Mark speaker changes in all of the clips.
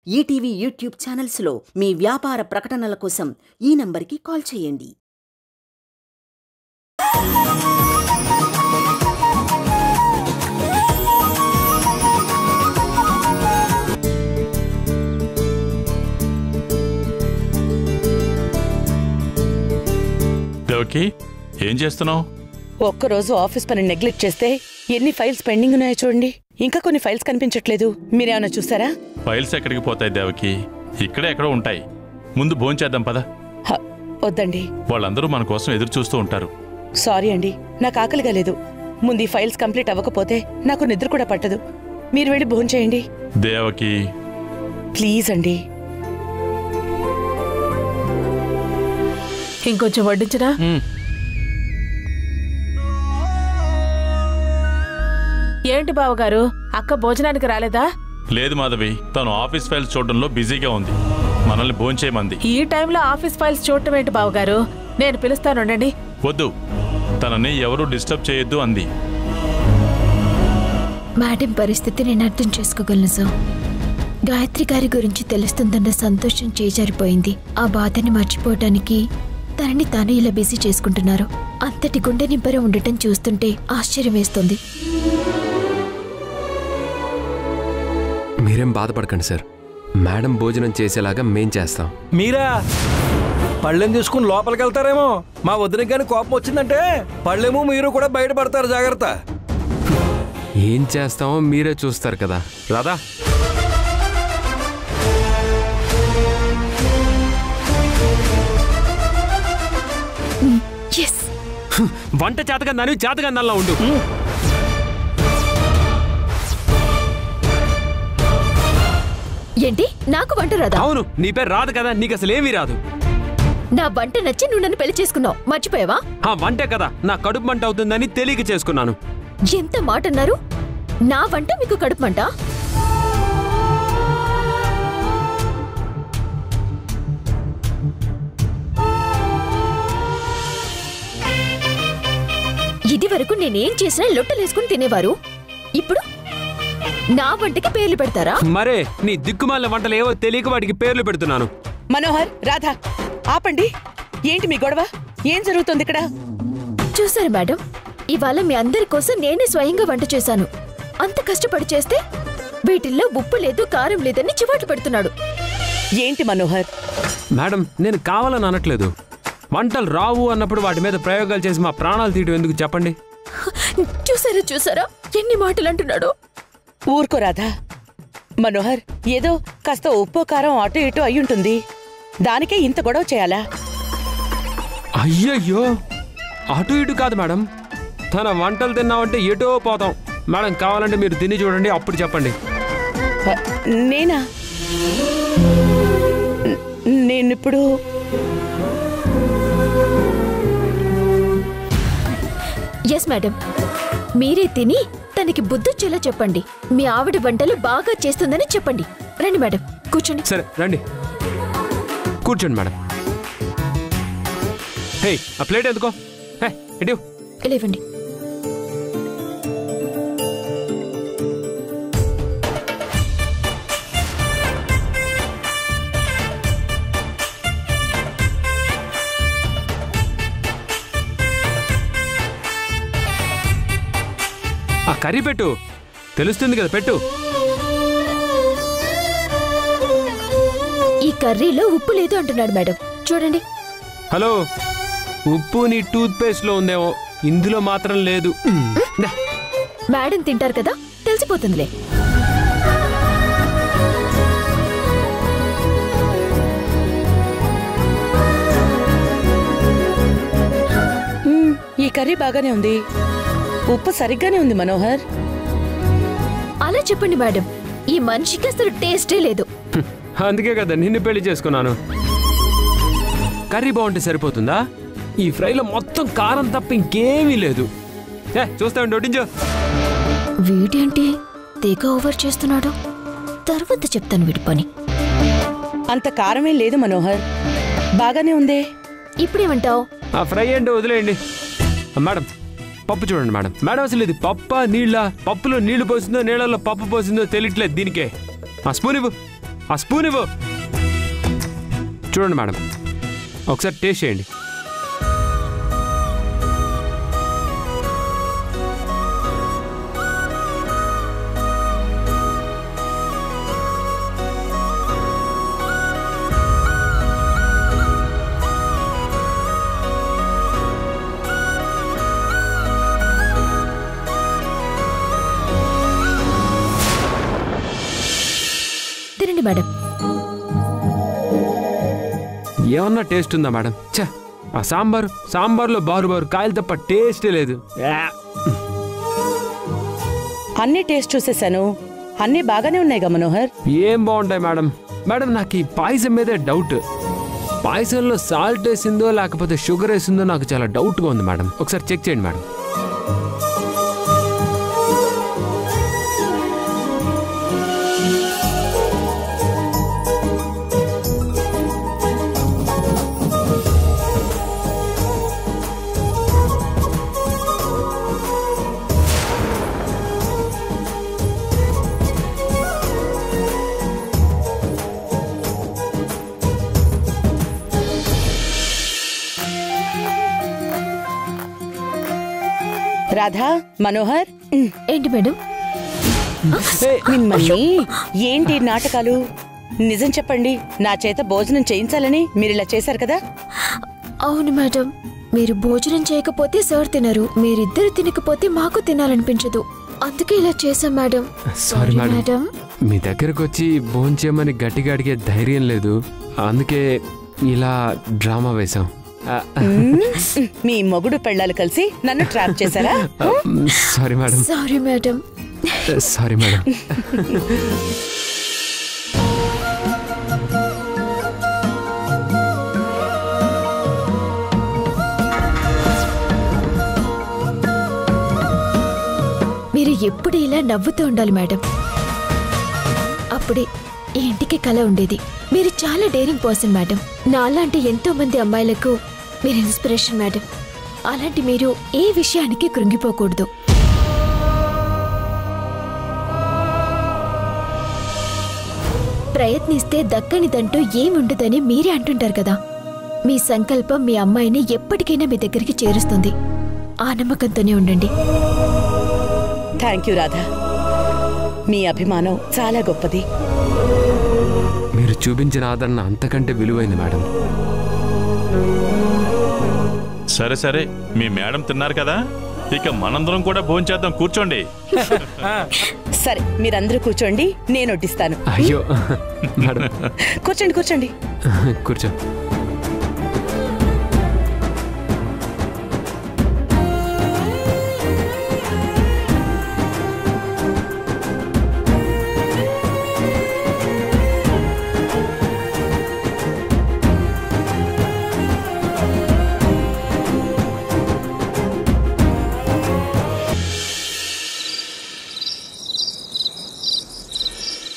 Speaker 1: ETV YouTube ఛానల్స్లో మీ వ్యాపార ప్రకటనల కోసం ఈ నంబర్కి కాల్ చేయండి.
Speaker 2: దేవకి, ఏం చేస్తున్నావు?
Speaker 3: ఒక్కరోజు ఆఫీస్ పని నెగ్లెక్ట్ చేస్తే ఎన్ని ఫైల్స్ పెండింగ్ ఉన్నాయో చూడండి. ఇంకా కొన్ని ఫైల్స్ కనిపించట్లేదు. మీరేమైనా చూసారా?
Speaker 2: ఫైల్స్ ఎక్కడికి పోతాయి దేవకి, ఇక్కడే ఎక్కడో ఉంటాయి. ముందు భోంచేద్దాం పద.
Speaker 3: వద్దండి,
Speaker 2: వాళ్ళందరూ మన కోసం ఎదురు చూస్తూ ఉంటారు.
Speaker 3: సారీ అండి, నాకు ఆకలిగా లేదు. ముందు ఈ ఫైల్స్ కంప్లీట్ అవ్వకపోతే నాకు నిద్ర కూడా పట్టదు. మీరు వెళ్ళి భోంచేయండి.
Speaker 2: దేవకి
Speaker 3: ప్లీజ్ అండి.
Speaker 4: ఇంకొంచెం వడ్డించరా? ఏంటి బావగారు, అక్క భోజనానికి రాలేదా?
Speaker 2: లేదు మాధవి, తను ఆఫీస్ ఫైల్స్ చూడడంలో బిజీగా ఉంది. మనల్ని భోంచేయమంది.
Speaker 4: ఈ టైంలో ఆఫీస్ ఫైల్స్ చూడటం ఏంటి బావగారు? నేను పిలుస్తానుండండి.
Speaker 2: వద్దు, తనని ఎవరూ డిస్టర్బ్ చేయొద్దు అంది.
Speaker 5: మేడం పరిస్థితి నేను అర్థం చేసుకోగలను సార్. గాయత్రి గారి గురించి తెలుస్తుందన్న సంతోషం చేజారిపోయింది. ఆ బాధని మర్చిపోవటానికి తనని తాను ఇలా బిజీ చేసుకుంటున్నారు. అంతటి గుండె నింపర ఉండటం చూస్తుంటే ఆశ్చర్యం వేస్తుంది.
Speaker 6: మీరేం బాధపడకండి సార్, మేడం భోజనం చేసేలాగా మేం చేస్తాం.
Speaker 7: మీరా పళ్ళెం తీసుకుని లోపలికి వెళ్తారేమో. మా వదినకి కానీ కోపం వచ్చిందంటే పళ్ళెము మీరు కూడా బయటపడతారు, జాగ్రత్త.
Speaker 6: ఏం చేస్తామో మీరే చూస్తారు కదా. రాదా? వంట చేతకందని చేతకందల్లా ఉండు.
Speaker 5: ఏంటి, నాకు వంట రాదా?
Speaker 6: అవును, నీ పేరు రాదు కదా, నీకు అసలు ఏమీ రాదు.
Speaker 5: నా వంట నచ్చి నువ్వు నన్ను పెళ్లి చేసుకున్నావు, మర్చిపోయావా?
Speaker 6: వంటే కదా, నా కడుపు మంట అవుతుందని తెలియక చేసుకున్నాను.
Speaker 5: ఎంత మాట అన్నారు? నా వంట మీకు కడుపు మంట? ఇది వరకు నేనేం చేసినా లొట్టలేసుకుని తినేవారు. ఇప్పుడు నా వంటకి పేర్లు పెడతారా?
Speaker 6: మరే నీ దిక్కుమాల వంటలు ఏవో తెలియక వాటికి పేర్లు పెడుతున్నాను.
Speaker 3: మనోహర్, రాధా, ఆపండి. ఏంటి మీ గొడవ? ఏం జరుగుతుంది ఇక్కడ?
Speaker 5: చూసారు మేడం, ఇవాళ మీ అందరి కోసం నేనే స్వయంగా వంట చేశాను. అంత కష్టపడి చేస్తే వీటిల్లో ఉప్పు లేదు, కారం లేదని చివాటు పెడుతున్నాడు.
Speaker 3: ఏంటి మనోహర్?
Speaker 6: మేడం, నేను కావాలని అనట్లేదు. వంటలు రావు అన్నప్పుడు వాటి మీద ప్రయోగాలు చేసి మా ప్రాణాలు తీయడం ఎందుకు చెప్పండి?
Speaker 5: చూసారా ఎన్ని మాటలు అంటున్నాడు.
Speaker 3: ఊరుకో రాధా. మనోహర్, ఏదో కాస్త ఉప్పు కారం అటు ఇటు అయ్యుంటుంది, దానికే ఇంత గొడవ చేయాలా?
Speaker 6: అయ్యయ్యో, అటు ఇటు కాదు మేడం, తన వంటలు తిన్నామంటే ఎటో పోతాం. మేడం, కావాలంటే మీరు తిని చూడండి, అప్పుడు చెప్పండి.
Speaker 3: నేనా? నేనిప్పుడు
Speaker 5: ఎస్ మేడం, మీరే తిని తనకి బుద్ధొచ్చేలా చెప్పండి. మీ ఆవిడ వంటలు బాగా చేస్తుందని చెప్పండి. రండి మేడం, కూర్చోండి.
Speaker 6: సరే రండి, కూర్చోండి మేడం. హే, ఆ ప్లేట్ ఎందుకో? హే, ఇటు
Speaker 5: ఇవ్వండి.
Speaker 6: ఆ కర్రీ పెట్టు, తెలుస్తుంది కదా, పెట్టు.
Speaker 5: ఈ కర్రీలో ఉప్పు లేదు అంటున్నాడు మేడం, చూడండి.
Speaker 6: హలో, ఉప్పు నీ టూత్ పేస్ట్ లో ఉందేమో, ఇందులో మాత్రం లేదు.
Speaker 5: మేడం తింటారు కదా, తెలిసిపోతుందిలే.
Speaker 3: ఈ కర్రీ బాగానే ఉంది, ఉప్పు సరిగ్గానే ఉంది మనోహర్.
Speaker 5: అలా చెప్పండి మేడం, ఈ మనిషికి అసలు టేస్టే లేదు.
Speaker 6: అందుకే కదా నిన్ను పెళ్లి చేసుకున్నాను. కర్రీ బాగుంటే సరిపోతుందా? ఈ ఫ్రైలో మొత్తం కారం తప్ప ఇంకేమీ లేదు. చూస్తామండి, వడ్డించు.
Speaker 5: వీడేంటి తెగ ఓవర్ చేస్తున్నాడు? తర్వాత చెప్తాను వీడి పని.
Speaker 3: అంత కారమే లేదు మనోహర్, బాగానే ఉందే.
Speaker 5: ఇప్పుడేమంటావు?
Speaker 6: ఆ ఫ్రై అంటే వదిలేయండి. మేడం, పప్పు చూడండి మేడం. మేడం, అసలు ఇది పప్పా నీళ్ళ? పప్పులో నీళ్లు పోసిందో నీళ్ళలో పప్పు పోసిందో తెలియట్లేదు దీనికే. ఆ స్పూన్ ఇవ్వు. ఆ స్పూన్ ఇవ్వు. చూడండి మేడం, ఒకసారి టేస్ట్ చేయండి.
Speaker 5: తినండి మేడం.
Speaker 6: ఏమన్నా టేస్ట్ ఉందా మేడం? ఛ, ఆ సాంబార్లో బారు కాయలు తప్ప టేస్టే లేదు.
Speaker 3: అన్ని టేస్ట్ చూసేశాను, అన్నీ బాగానే ఉన్నాయిగా మనోహర్.
Speaker 6: ఏం బాగుంటాయి మేడం? మేడం నాకు ఈ పాయసం మీదే డౌట్. పాయసంలో సాల్ట్ వేసిందో లేకపోతే షుగర్ వేసిందో నాకు చాలా డౌట్గా ఉంది మేడం. ఒకసారి చెక్ చేయండి మేడం.
Speaker 3: రాధా, మనోహర్,
Speaker 5: ఏంటి మేడం?
Speaker 3: మిమ్మల్ని ఏంటి నాటకాలు? నిజం చెప్పండి, నా చేత భోజనం చేయించాలని మీరు ఇలా చేశారు కదా?
Speaker 5: అవును మేడం, మీరు భోజనం చేయకపోతే సార్ తినరు, మీరిద్దరు తినకపోతే మాకు తినాలనిపించదు, అందుకే ఇలా చేశాం మేడం.
Speaker 6: సారీ మేడం, మీ దగ్గరకు వచ్చి భోంచేయమని గట్టిగా అడిగే ధైర్యం లేదు, అందుకే ఇలా డ్రామా వేశాం.
Speaker 3: మీ మొగుడు పెళ్ళాలు కలిసి నన్ను ట్రాప్ చేశారా?
Speaker 6: Sorry madam.
Speaker 5: Sorry madam.
Speaker 6: Sorry madam.
Speaker 5: మీరు ఎప్పుడు ఇలా నవ్వుతూ ఉండాలి మేడం, అప్పుడే ఈ ఇంటికి కళ ఉండేది. మీరు చాలా డేరింగ్ పర్సన్ మేడం. నాలాంటి ఎంతో మంది అమ్మాయిలకు మీరు ఇన్స్పిరేషన్ మేడం. అలాంటి మీరు ఏ విషయానికి కృంగిపోకూడదు. ప్రయత్నిస్తే దక్కనిదంటూ ఏముండదని మీరే అంటుంటారు కదా. మీ సంకల్పం మీ అమ్మాయిని ఎప్పటికైనా మీ దగ్గరికి చేరుస్తుంది. ఆ నమ్మకంతోనే ఉండండి.
Speaker 3: థ్యాంక్ యూ రాధా, మీ అభిమానం చాలా గొప్పది.
Speaker 6: మీరు చూపించిన ఆదరణ అంతకంటే విలువైంది మేడం.
Speaker 2: సరే, మీ మేడం తిన్నారు కదా, ఇక మనందరం కూడా భోంచేద్దాం. కూర్చోండి.
Speaker 3: సరే, మీరందరూ కూర్చోండి, నేను వడ్డిస్తాను.
Speaker 6: అయ్యో మేడం,
Speaker 3: కూర్చోండి.
Speaker 6: కూర్చో.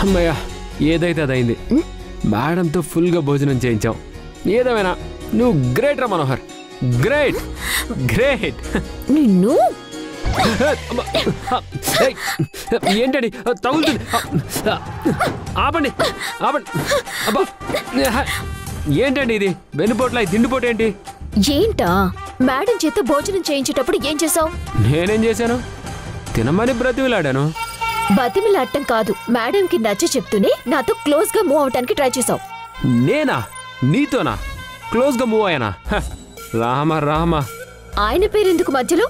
Speaker 6: అమ్మయ్య, ఏదైతే అదైంది. మేడంతో ఫుల్గా భోజనం చేయించాం. ఏదేమైనా నువ్వు గ్రేట్ రా మనోహర్, గ్రేట్.
Speaker 5: నిన్ను
Speaker 6: ఏంటండి తగులుతుంది? ఆపండి. అబ్బా, ఏంటండి ఇది? వెన్నుపోట్ల తిండిపోటు ఏంటి?
Speaker 5: ఏంటా? మేడం చేత భోజనం చేయించేటప్పుడు ఏం చేసావు?
Speaker 6: నేనేం చేశాను? తినమని బ్రతిమిలాడాను.
Speaker 5: బతిమిలాడటం కాదు, మేడంకి నచ్చ చెప్తూనే నాతో క్లోజ్ గా మూవ్ అవటానికి ట్రై చేసావు.
Speaker 6: నేనా? నీతోనా క్లోజ్ గా మూవ్ అయ్యానా? రామ.
Speaker 5: ఆయన పేరెందుకు మధ్యలో?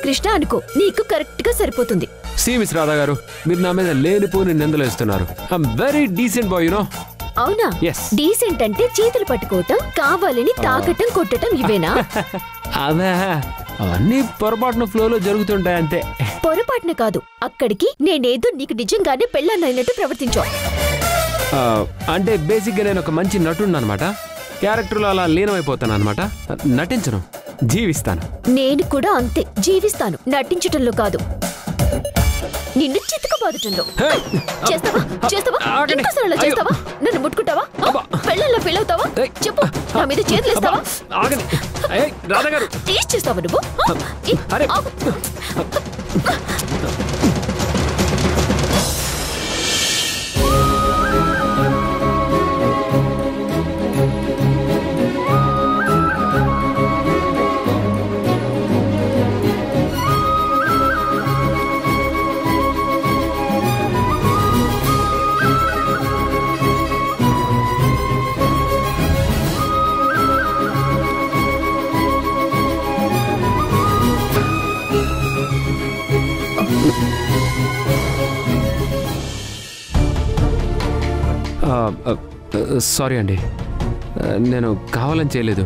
Speaker 5: కృష్ణ అనుకో, నీకు కరెక్ట్ గా సరిపోతుంది.
Speaker 6: మిస్ రాధా గారు, మీరు నా మీద లేనిపోని నిందలేస్తున్నారు. I'm very decent boy, you know.
Speaker 5: అవునా? డీసెంట్ అంటే చేతులు పట్టుకోవటం, కావాలని తాకటం, కొట్టడం ఇవేనా?
Speaker 6: అదే, అవన్నీ పొరపాటున ఫ్లోలో జరుగుతుంటాయి అంతే.
Speaker 5: పొరపాటున కాదు, అక్కడికి నేనేదో నీకు నిజంగానే పెళ్ళన్నైనట్టు ప్రవర్తించావు.
Speaker 6: అంటే బేసిక్ గా నేను ఒక మంచి నటుడు అనమాట. క్యారెక్టర్లో అలా లీనమైపోతాను అనమాట. నటించను, జీవిస్తాను.
Speaker 5: నేను కూడా అంతే, జీవిస్తాను, నటించటంలో కాదు. నిన్ను చితకబాదటంలో. చేస్తావా? ఇంకోసారి అలా చేస్తావా? నన్ను ముట్టుకుంటావా? పెళ్ళల్లో ఫీల్ అవుతావా? చెప్పు, నా మీద చేతులు ఇస్తావా? టేస్ట్ చేస్తావా నువ్వు?
Speaker 6: సారీ అండి, నేను కావాలని చేయలేదు.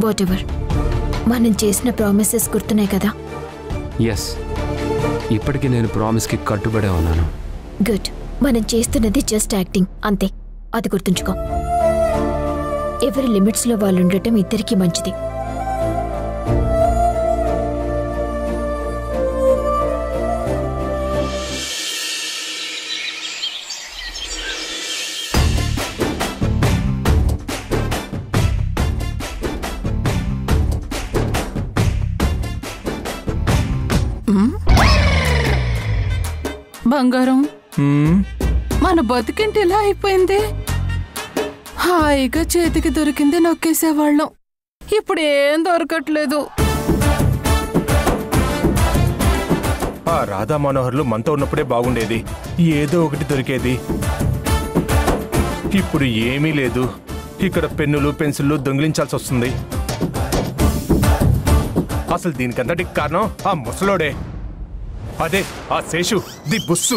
Speaker 5: వాట్ ఎవర్, మనం చేసిన ప్రామిసెస్ గుర్తున్నాయి కదా?
Speaker 6: ఎస్, ఇప్పటికీ నేను ప్రామిస్కి కట్టుబడే ఉన్నాను.
Speaker 5: గుడ్. మనం చేస్తున్నది జస్ట్ యాక్టింగ్ అంతే, అది గుర్తుంచుకో. ఎవరి లిమిట్స్లో వాళ్ళు ఉండటం ఇద్దరికీ మంచిది.
Speaker 4: బంగారం, మన బతికింటి ఇలా అయిపోయింది. హాయిగా చేతికి దొరికింది నొక్కేసేవాళ్ళం, ఇప్పుడు ఏం దొరకట్లేదు.
Speaker 8: ఆ రాధా మనోహర్లు మనతో ఉన్నప్పుడే బాగుండేది, ఏదో ఒకటి దొరికేది. ఇప్పుడు ఏమీ లేదు. ఇక్కడ పెన్నులు పెన్సిళ్ళు దొంగిలించాల్సి వస్తుంది. అసలు దీనికంతటికి కారణం ఆ ముసలోడే, అదే ఆ శేషు ది బుస్సు.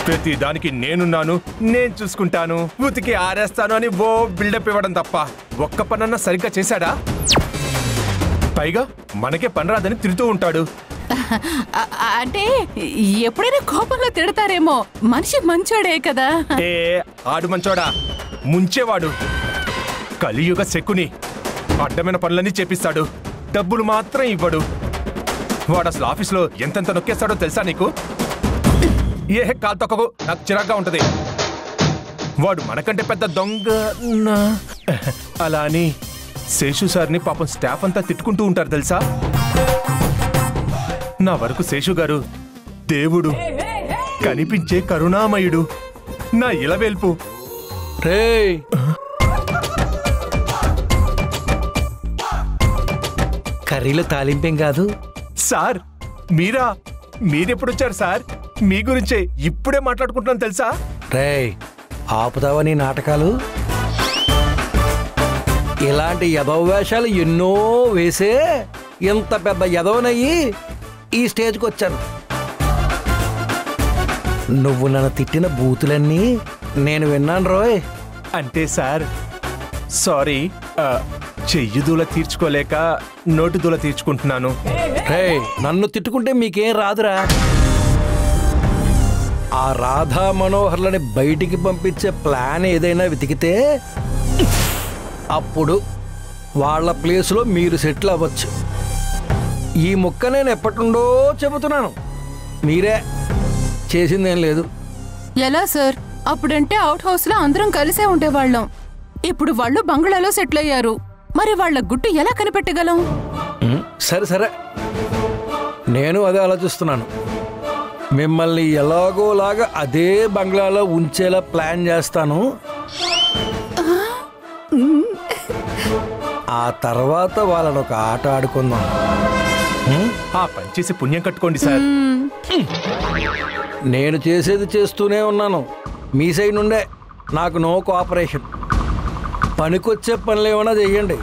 Speaker 8: ప్రతి దానికి నేనున్నాను, నేను చూసుకుంటాను, ఉతికి ఆరేస్తాను అని ఓ బిల్డప్ ఇవ్వడం తప్ప ఒక్క పనన్నా సరిగ్గా చేశాడా? పైగా మనకే పని రాదని తిడుతూ ఉంటాడు.
Speaker 4: అంటే ఎప్పుడైనా కోపంలో తిడతారేమో, మనిషి మంచోడే కదా.
Speaker 8: ఏ ఆడు మంచోడా, ముంచేవాడు, కలియుగ శకుని. అడ్డమైన పనులన్నీ చేపిస్తాడు, డబ్బులు మాత్రం ఇవ్వడు. వాడు అసలు ఆఫీస్లో ఎంతెంత నొక్కేస్తాడో తెలుసా నీకు? ఏ కాలు తొక్కకు, నాకు చిరాగ్గా ఉంటది. వాడు మనకంటే పెద్ద దొంగ అలా అని శేషు సార్ని పాపం స్టాఫ్ అంతా తిట్టుకుంటూ ఉంటారు తెలుసా. నా వరకు శేషు గారు దేవుడు, కనిపించే కరుణామయుడు, నా ఇలవేల్పు.
Speaker 7: రేయ్, కర్రీలో తాలింపేం కాదు
Speaker 8: సార్. మీరెప్పుడొచ్చారు సార్? మీ గురించే ఇప్పుడే మాట్లాడుకుంటున్నాను తెలుసా.
Speaker 7: రేయ్, ఆపుతావా నీ నాటకాలు? ఇలాంటి యదవవేషాలు ఎన్నో వేసే ఇంత పెద్ద యదవనయ్యి ఈ స్టేజ్కి వచ్చాను. నువ్వు నన్ను తిట్టిన బూతులన్నీ నేను విన్నాను రోయ్.
Speaker 8: అంటే సార్ సారీ, చెయ్యి దూల తీర్చుకోలేక నోటి దూల తీర్చుకుంటున్నాను.
Speaker 7: రేయ్, నన్ను తిట్టుకుంటే మీకేం రాదురా. ఆ రాధా మనోహర్లని బయటికి పంపించే ప్లాన్ ఏదైనా వెతికితే అప్పుడు వాళ్ళ ప్లేస్లో మీరు సెటిల్ అవ్వచ్చు. ఈ ముక్క నేను ఎప్పటి నుండో చెబుతున్నాను, మీరే చేసిందేం లేదు.
Speaker 4: ఎలా సార్? అప్పుడంటే అవుట్ హౌస్ లో అందరం కలిసే ఉండేవాళ్ళం, ఇప్పుడు వాళ్ళు బంగ్లాలో సెటిల్ అయ్యారు. మరి వాళ్ళ గుట్టు ఎలా కనిపెట్టగలం?
Speaker 7: సరే సరే, నేను అదే ఆలోచిస్తున్నాను. మిమ్మల్ని ఎలాగోలాగా అదే బంగ్లాలో ఉంచేలా ప్లాన్ చేస్తాను. ఆ తర్వాత వాళ్ళని ఒక ఆట ఆడుకుందాం.
Speaker 8: ఆ పని చేసి పుణ్యం కట్టుకోండి సార్.
Speaker 7: నేను చేసేది చేస్తూనే ఉన్నాను, మీ సైడ్ నుండే నాకు నో కోఆపరేషన్. పనికొచ్చే పనులు ఏమైనా చెయ్యండి,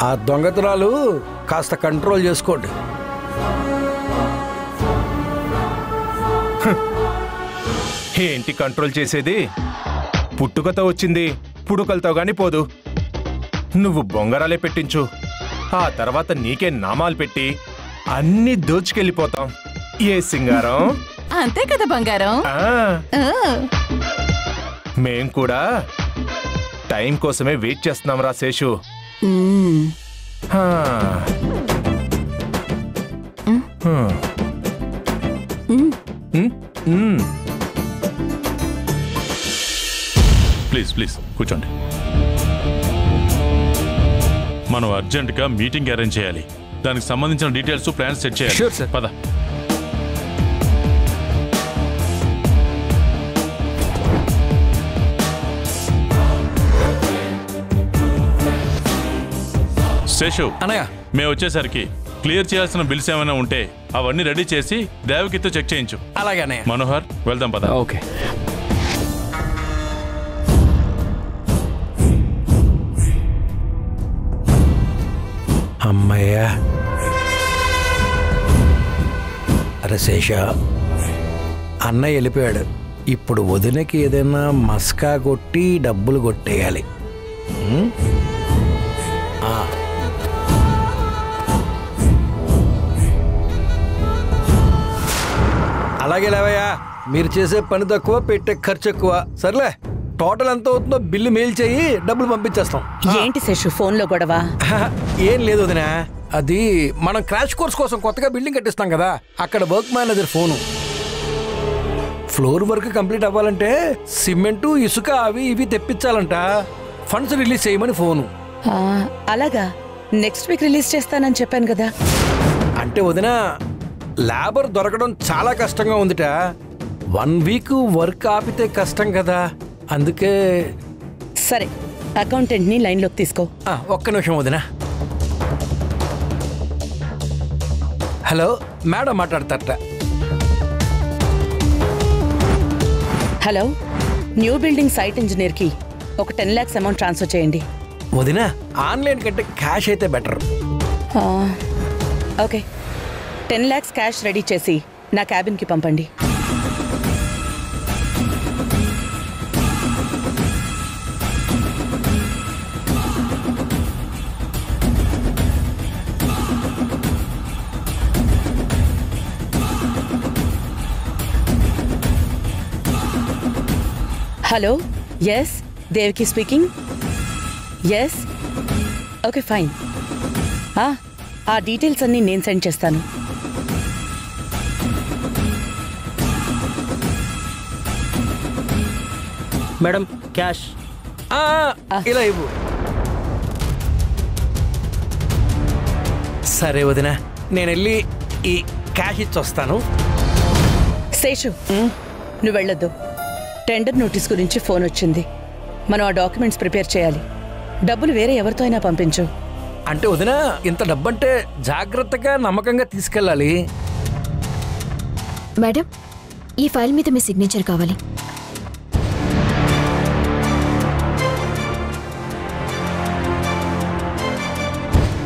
Speaker 7: ఆ దొంగతనాలు కాస్త కంట్రోల్ చేసుకోండి.
Speaker 8: ఏంటి కంట్రోల్ చేసేది? పుట్టుకతో వచ్చింది, పుడుకలతో గాని పోదు. నువ్వు బొంగరాలే పెట్టించు, ఆ తర్వాత నీకే నామాలు పెట్టి అన్ని దోచుకెళ్ళిపోతాం. ఏ సింగారం?
Speaker 4: అంతే కదా బంగారం.
Speaker 8: మేం కూడా టైం కోసమే వెయిట్ చేస్తున్నాం రా శేషు.
Speaker 2: ప్లీజ్ ప్లీజ్ కూర్చోండి. మనం అర్జెంటుగా మీటింగ్ అరేంజ్ చేయాలి. దానికి సంబంధించిన డీటెయిల్స్, ప్లాన్స్ సెట్ చేయాలి.
Speaker 6: Sure, sir.
Speaker 2: పద. శేషు,
Speaker 7: అనయ్య,
Speaker 2: మేము వచ్చేసరికి క్లియర్ చేయాల్సిన బిల్స్ ఏమైనా ఉంటే అవన్నీ రెడీ చేసి దేవకితో చెక్ చేయించు.
Speaker 7: అలాగే అన్నయ్య.
Speaker 2: మనోహర్, వెళ్దాం పద.
Speaker 6: ఓకే.
Speaker 7: అమ్మయ్యా. అరే శేష, అన్నయ్య వెళ్ళిపోయాడు, ఇప్పుడు వదినకి ఏదైనా మస్కా కొట్టి డబ్బులు కొట్టేయాలి. అలాగే లేవయ్యా, మీరు చేసే పని తక్కువ, పెట్టే ఖర్చు ఎక్కువ. సర్లే, టోటల్ ఎంత అవుతుందో బిల్లు మెయిల్ చేయి, డబ్బులు పంపించేస్తాం.
Speaker 3: ఏంటి శేషు ఫోన్లో గొడవ?
Speaker 7: ఏం లేదు వదినా, అది మనం క్రాష్ కోర్స్ కోసం కొత్తగా బిల్డింగ్ కట్టిస్తాం కదా, అక్కడ work manager phone. Floor work complete అవ్వాలంటే సిమెంటు, ఇసుక అవి ఇవి తెప్పించాలంట. ఫండ్స్ రిలీజ్ చేయమని ఫోను.
Speaker 3: అలాగా, నెక్స్ట్ వీక్ రిలీజ్ చేస్తానని చెప్పాను కదా.
Speaker 7: అంటే వదినా, లేబర్ దొరకడం చాలా కష్టంగా ఉందిట. 1 వీక్ వర్క్ ఆపితే కష్టం కదా, అందుకే.
Speaker 3: సరే, అకౌంటెంట్ని లైన్లోకి తీసుకో.
Speaker 7: ఒక్క నిమిషం వదినా. హలో, మేడం మాట్లాడతారట.
Speaker 3: హలో, న్యూ బిల్డింగ్ సైట్ ఇంజనీర్కి ఒక 10 lakhs అమౌంట్ ట్రాన్స్ఫర్ చేయండి.
Speaker 7: వదినా, ఆన్లైన్ కంటే క్యాష్ అయితే better.
Speaker 3: Okay, 10 lakhs cash ready చేసి నా క్యాబిన్కి పంపండి. హలో, ఎస్ దేవికి స్పీకింగ్. Yes, okay fine. ఆ డీటెయిల్స్ అన్నీ నేను సెండ్ చేస్తాను.
Speaker 9: Madam cash.
Speaker 7: ఇలా ఇవ్వు. సరే వదినా, నేను వెళ్ళి ఈ క్యాష్ ఇచ్చి వస్తాను.
Speaker 3: శేషు, నువ్వు వెళ్ళొద్దు. టెండర్ నోటీస్ గురించి ఫోన్ వచ్చింది. మనం ఆ డాక్యుమెంట్స్ ప్రిపేర్ చేయాలి. డబ్బులు వేరే ఎవరితో అయినా పంపించు.
Speaker 7: అంటే వదినా, ఇంత డబ్బంటే జాగ్రత్తగా నమ్మకంగా తీసుకెళ్ళాలి.
Speaker 5: మేడం, ఈ ఫైల్ మీద మీ సిగ్నేచర్ కావాలి.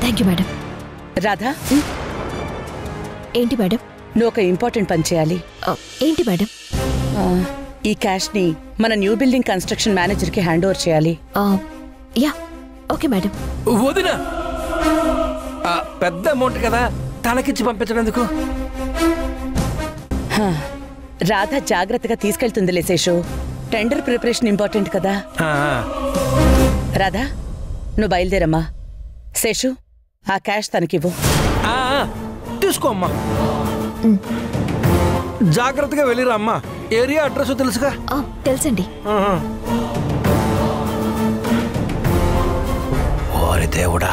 Speaker 5: Thank you madam.
Speaker 3: రాధా,
Speaker 5: ఏంటి మేడం?
Speaker 3: నువ్వు ఒక ఇంపార్టెంట్ పని చేయాలి.
Speaker 5: ఏంటి మేడం?
Speaker 3: ఈ క్యాష్ని మన న్యూ బిల్డింగ్ కన్స్ట్రక్షన్ మేనేజర్కి హ్యాండ్ ఓవర్ చేయాలి.
Speaker 5: Yeah, okay madam.
Speaker 7: వదినా, పెద్ద అమౌంట్ కదా, తనకిచ్చి పంపించడం ఎందుకు?
Speaker 3: రాధ జాగ్రత్తగా తీసుకెళ్తుందిలే శేషు. టెండర్ ప్రిపరేషన్ ఇంపార్టెంట్ కదా. రాధా, నువ్వు బయలుదేరమ్మా. శేషు, ఆ క్యాష్ తనకివ్వు.
Speaker 7: తీసుకో అమ్మా. జాగ్రత్తగా వెళ్ళిరా అమ్మా. ఏరియా అడ్రస్ తెలుసుగా?
Speaker 5: తెలుసండి.
Speaker 7: ఓరి దేవుడా,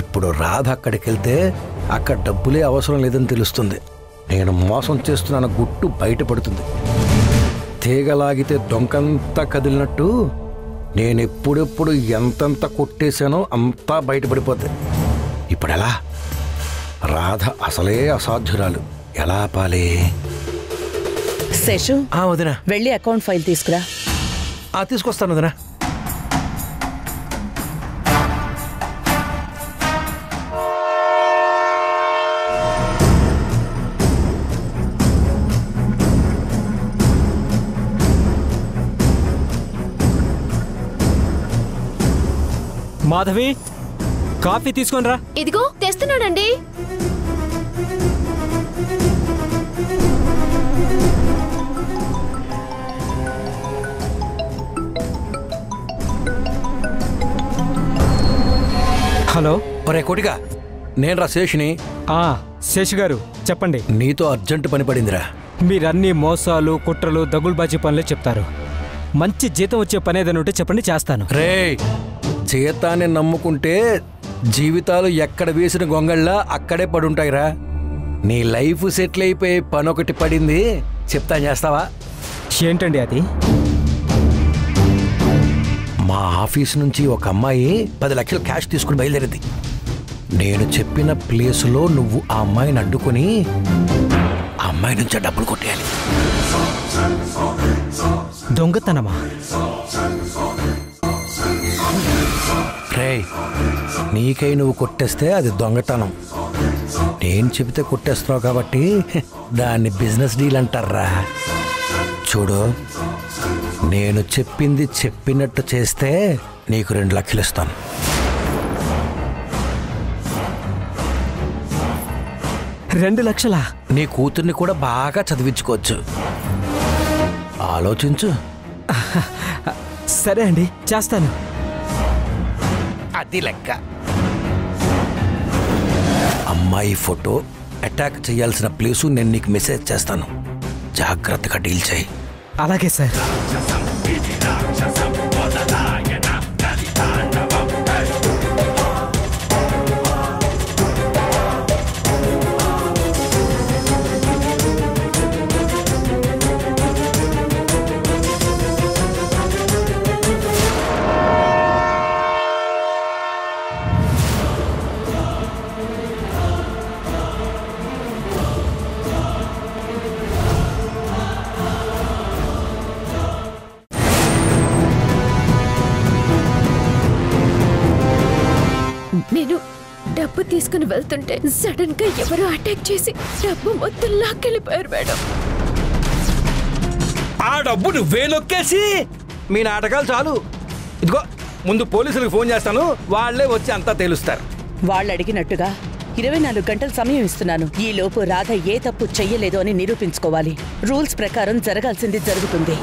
Speaker 7: ఇప్పుడు రాధ అక్కడికి వెళ్తే అక్కడ డబ్బులే అవసరం లేదని తెలుస్తుంది. నేను మోసం చేస్తున్న గుట్టు బయటపడుతుంది. తీగలాగితే దొంకంతా కదిలినట్టు నేను ఎప్పుడెప్పుడు ఎంతెంత కొట్టేశానో అంతా బయటపడిపోద్ది. ఇప్పుడు ఎలా? రాధ అసలే అసాధ్యురాలు, ఎలా పాలే?
Speaker 3: శేషు,
Speaker 7: వదినా,
Speaker 3: వెళ్ళి అకౌంట్ ఫైల్ తీసుకురా.
Speaker 7: తీసుకొస్తాను వదినా.
Speaker 9: మాధవి, కాఫీ తీసుకొని రా.
Speaker 5: ఇదిగో తెస్తున్నాడండి.
Speaker 9: హలో.
Speaker 7: ఒరే కోటిగా, నేను రా శేషుని.
Speaker 9: శేషు గారు చెప్పండి.
Speaker 7: నీతో అర్జెంట్ పని పడిందిరా.
Speaker 9: మీరన్నీ మోసాలు, కుట్రలు, దగులుబాజీ పనులే చెప్తారు. మంచి జీతం వచ్చే పని ఏదైనా ఉంటే చెప్పండి, చేస్తాను.
Speaker 7: రే, జీతాన్ని నమ్ముకుంటే జీవితాలు ఎక్కడ వేసిన గొంగళ్ళ అక్కడే పడుంటాయిరా. నీ లైఫ్ సెటిల్ అయిపోయే పని ఒకటి పడింది, చెప్తా, చేస్తావా?
Speaker 9: ఏంటండి అది?
Speaker 7: మా ఆఫీస్ నుంచి ఒక అమ్మాయి 10 లక్షలు క్యాష్ తీసుకుని బయలుదేరింది. నేను చెప్పిన ప్లేసులో నువ్వు ఆ అమ్మాయిని అడ్డుకొని ఆ అమ్మాయి నుంచి డబ్బులు కొట్టేయాలి.
Speaker 9: దొంగతనమా?
Speaker 7: రే, నీకై నువ్వు కొట్టేస్తే అది దొంగతనం. నేను చెబితే కొట్టేస్తున్నావు కాబట్టి దాన్ని బిజినెస్ డీల్ అంటారా. చూడు, నేను చెప్పింది చెప్పినట్టు చేస్తే నీకు 2 లక్షలు ఇస్తాను.
Speaker 9: రెండు లక్షలా?
Speaker 7: నీ కూతుర్ని కూడా బాగా చదివించుకోవచ్చు. ఆలోచించు.
Speaker 9: సరే అండి, చేస్తాను.
Speaker 7: అది లెక్క. అమ్మాయి ఫోటో అటాక్ చేయాల్సిన ప్లేసు నేను నీకు మెసేజ్ చేస్తాను. జాగ్రత్తగా డీల్ చేయి.
Speaker 9: అలాగే సార్.
Speaker 5: నేను డబ్బు తీసుకుని వెళ్తుంటే సడన్ గా ఎవరో అటాక్ చేసి డబ్బు మొత్తం లాక్కెళ్ళిపోయారు మేడం.
Speaker 7: ఆ డబ్బు నువ్వే నొక్కేసి. మీ నాటకాలు చాలు. ఇదిగో ముందు పోలీసులకు ఫోన్ చేస్తాను, వాళ్లే వచ్చి అంతా తెలుస్తారు.
Speaker 3: వాళ్ళు అడిగినట్టుగా 24 గంటల సమయం ఇస్తున్నాను. ఈ లోపు రాధ ఏ తప్పు చెయ్యలేదు అని నిరూపించుకోవాలి. రూల్స్ ప్రకారం జరగాల్సింది జరుగుతుంది.